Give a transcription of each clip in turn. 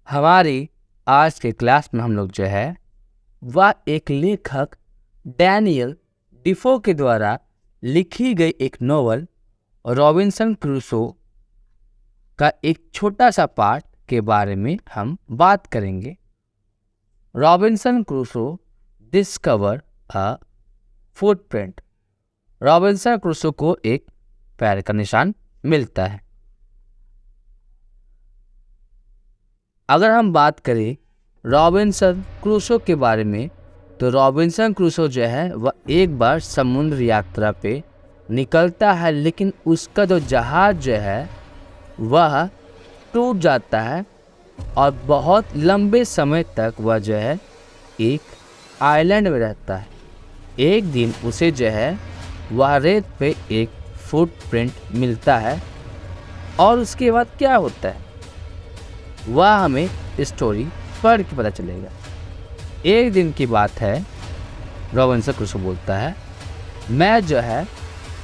हमारी आज के क्लास में हम लोग जो है वह एक लेखक डैनियल डिफो के द्वारा लिखी गई एक नॉवल रॉबिन्सन क्रूसो का एक छोटा सा पार्ट के बारे में हम बात करेंगे। Robinson Crusoe discover a footprint. Robinson Crusoe को एक पैर का निशान मिलता है। अगर हम बात करें रॉबिन्सन क्रूसो के बारे में तो रॉबिन्सन क्रूसो जो है वह एक बार समुद्र यात्रा पे निकलता है, लेकिन उसका जो जहाज़ जो है वह टूट जाता है और बहुत लंबे समय तक वह जो है एक आइलैंड में रहता है। एक दिन उसे जो है वह रेत पे एक फुटप्रिंट मिलता है और उसके बाद क्या होता है वह हमें स्टोरी पढ़ के पता चलेगा। एक दिन की बात है, रॉबिन्सन क्रूसो बोलता है मैं जो है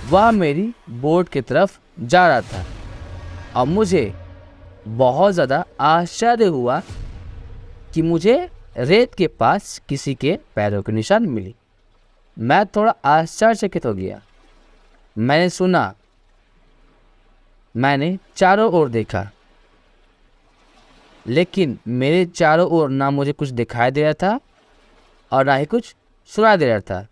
वह मेरी बोट की तरफ जा रहा था और मुझे बहुत ज़्यादा आश्चर्य हुआ कि मुझे रेत के पास किसी के पैरों के निशान मिली। मैं थोड़ा आश्चर्यचकित हो गया। मैंने सुना, मैंने चारों ओर देखा, लेकिन मेरे चारों ओर ना मुझे कुछ दिखाई दे रहा था और ना ही कुछ सुनाई दे रहा था।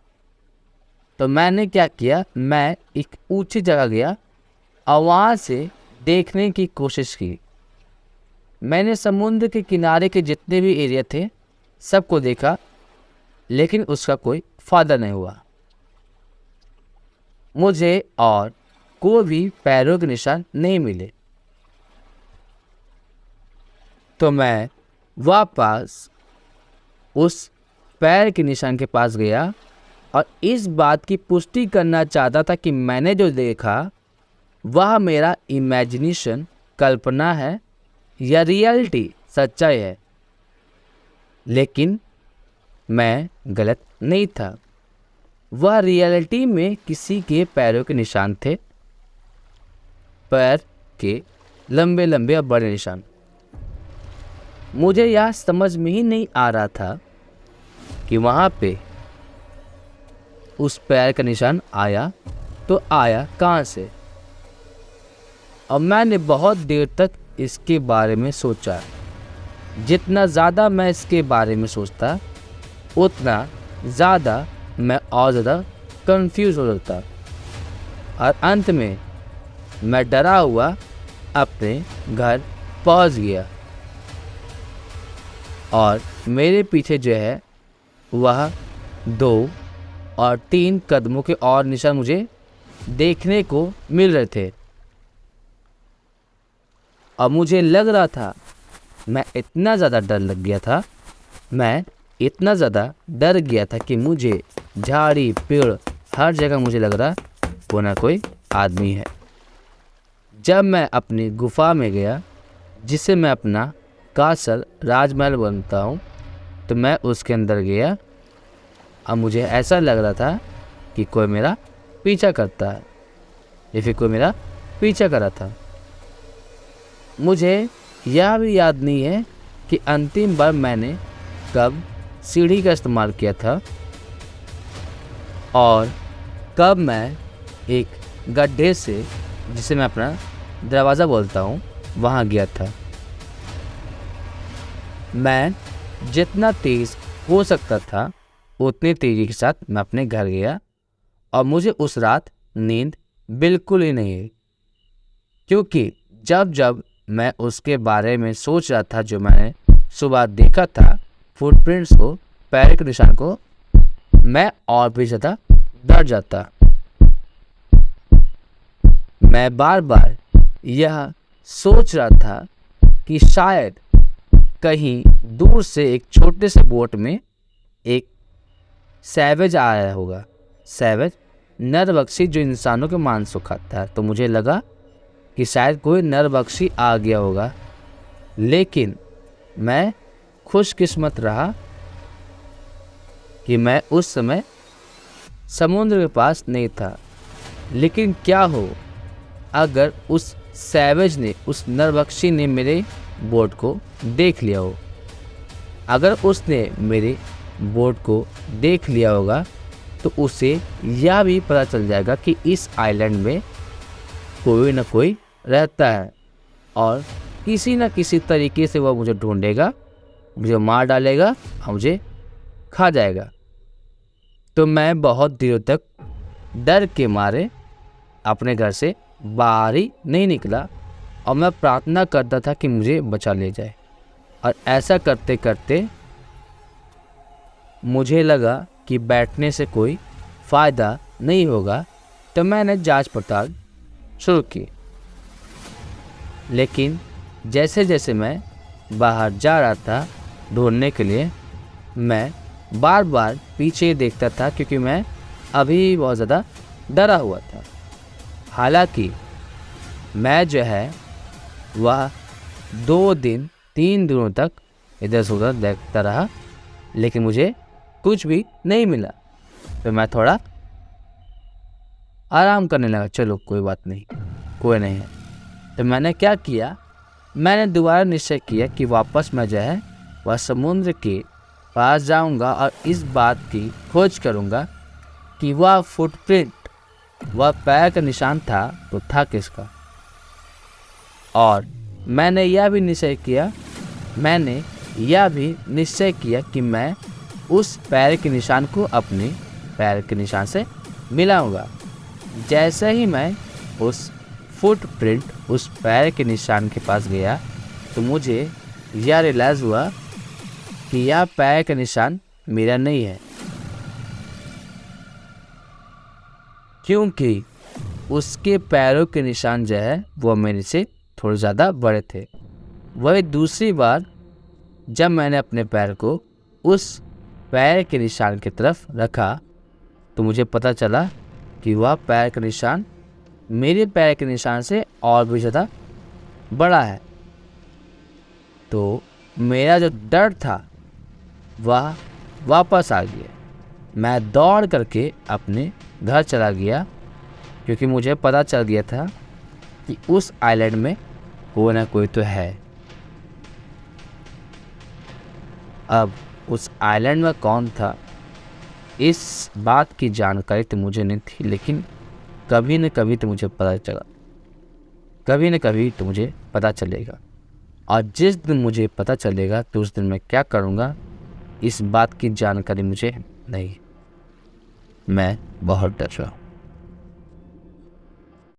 तो मैंने क्या किया, मैं एक ऊंची जगह गया और वहाँ से देखने की कोशिश की। मैंने समुद्र के किनारे के जितने भी एरिया थे सबको देखा, लेकिन उसका कोई फायदा नहीं हुआ। मुझे और कोई भी पैरों के निशान नहीं मिले। तो मैं वापस उस पैर के निशान के पास गया और इस बात की पुष्टि करना चाहता था कि मैंने जो देखा वह मेरा इमेजिनेशन, कल्पना है या रियलिटी, सच्चाई है। लेकिन मैं गलत नहीं था। वह रियलिटी में किसी के पैरों के निशान थे, पैर के लंबे लंबे और बड़े निशान। मुझे यह समझ में ही नहीं आ रहा था कि वहाँ पे उस पैर का निशान आया तो आया कहाँ से। और मैंने बहुत देर तक इसके बारे में सोचा। जितना ज़्यादा मैं इसके बारे में सोचता उतना ज़्यादा मैं और ज़्यादा कंफ्यूज हो जाता और अंत में मैं डरा हुआ अपने घर पहुंच गया। और मेरे पीछे जो है वह 2 और 3 कदमों के और निशान मुझे देखने को मिल रहे थे। और मुझे लग रहा था, मैं इतना ज़्यादा डर लग गया था, मैं इतना ज़्यादा डर गया था कि मुझे झाड़ी पेड़ हर जगह मुझे लग रहा वो ना कोई आदमी है। जब मैं अपनी गुफा में गया जिसे मैं अपना कासल राजमहल बनता हूँ, तो मैं उसके अंदर गया और मुझे ऐसा लग रहा था कि कोई मेरा पीछा करता है या फिर कोई मेरा पीछा कर रहा था। मुझे यह भी याद नहीं है कि अंतिम बार मैंने कब सीढ़ी का इस्तेमाल किया था और कब मैं एक गड्ढे से, जिसे मैं अपना दरवाज़ा बोलता हूँ, वहाँ गया था। मैं जितना तेज़ हो सकता था उतनी तेज़ी के साथ मैं अपने घर गया और मुझे उस रात नींद बिल्कुल ही नहीं आई, क्योंकि जब जब मैं उसके बारे में सोच रहा था, जो मैंने सुबह देखा था फुटप्रिंट्स को, पैर के निशान को, मैं और भी ज़्यादा डर जाता। मैं बार बार यह सोच रहा था कि शायद कहीं दूर से एक छोटे से बोट में एक सैवेज आया होगा। सैवेज नरभक्षी जो इंसानों के मांस को खाता है। तो मुझे लगा कि शायद कोई नरभक्षी आ गया होगा, लेकिन मैं खुशकिस्मत रहा कि मैं उस समय समुद्र के पास नहीं था। लेकिन क्या हो अगर उस सैवेज ने, उस नरभक्षी ने मेरे बोट को देख लिया हो। अगर उसने मेरे बोट को देख लिया होगा तो उसे यह भी पता चल जाएगा कि इस आइलैंड में कोई ना कोई रहता है और किसी न किसी तरीके से वह मुझे ढूंढेगा, मुझे मार डालेगा और मुझे खा जाएगा। तो मैं बहुत दिनों तक डर के मारे अपने घर से बाहर ही नहीं निकला और मैं प्रार्थना करता था कि मुझे बचा ले जाए। और ऐसा करते करते मुझे लगा कि बैठने से कोई फ़ायदा नहीं होगा, तो मैंने जांच पड़ताल शुरू की। लेकिन जैसे जैसे मैं बाहर जा रहा था ढूंढने के लिए, मैं बार बार पीछे देखता था क्योंकि मैं अभी बहुत ज़्यादा डरा हुआ था। हालांकि मैं जो है वह 2 दिन 3 दिनों तक इधर से उधर देखता रहा, लेकिन मुझे कुछ भी नहीं मिला। तो मैं थोड़ा आराम करने लगा, चलो कोई बात नहीं, कोई नहीं है। तो मैंने क्या किया, मैंने दोबारा निश्चय किया कि वापस मैं जो है वह समुद्र के पास जाऊंगा और इस बात की खोज करूंगा कि वह फुटप्रिंट, वह पैर का निशान था तो था किसका। और मैंने यह भी निश्चय किया कि मैं उस पैर के निशान को अपने पैर के निशान से मिलाऊंगा। जैसे ही मैं उस फुटप्रिंट, उस पैर के निशान के पास गया तो मुझे यह रियलाइज़ हुआ कि यह पैर का निशान मेरा नहीं है, क्योंकि उसके पैरों के निशान जो है वो मेरे से थोड़े ज़्यादा बड़े थे। वही दूसरी बार जब मैंने अपने पैर को उस पैर के निशान की तरफ रखा तो मुझे पता चला कि वह पैर का निशान मेरे पैर के निशान से और भी ज़्यादा बड़ा है। तो मेरा जो डर था वह वापस आ गया। मैं दौड़ करके अपने घर चला गया क्योंकि मुझे पता चल गया था कि उस आइलैंड में कोई ना कोई तो है। अब उस आइलैंड में कौन था, इस बात की जानकारी तो मुझे नहीं थी, लेकिन कभी न कभी तो मुझे पता चला, कभी न कभी तो मुझे पता चलेगा। और जिस दिन मुझे पता चलेगा तो उस दिन मैं क्या करूँगा, इस बात की जानकारी मुझे नहीं। मैं बहुत डर रहा हूँ।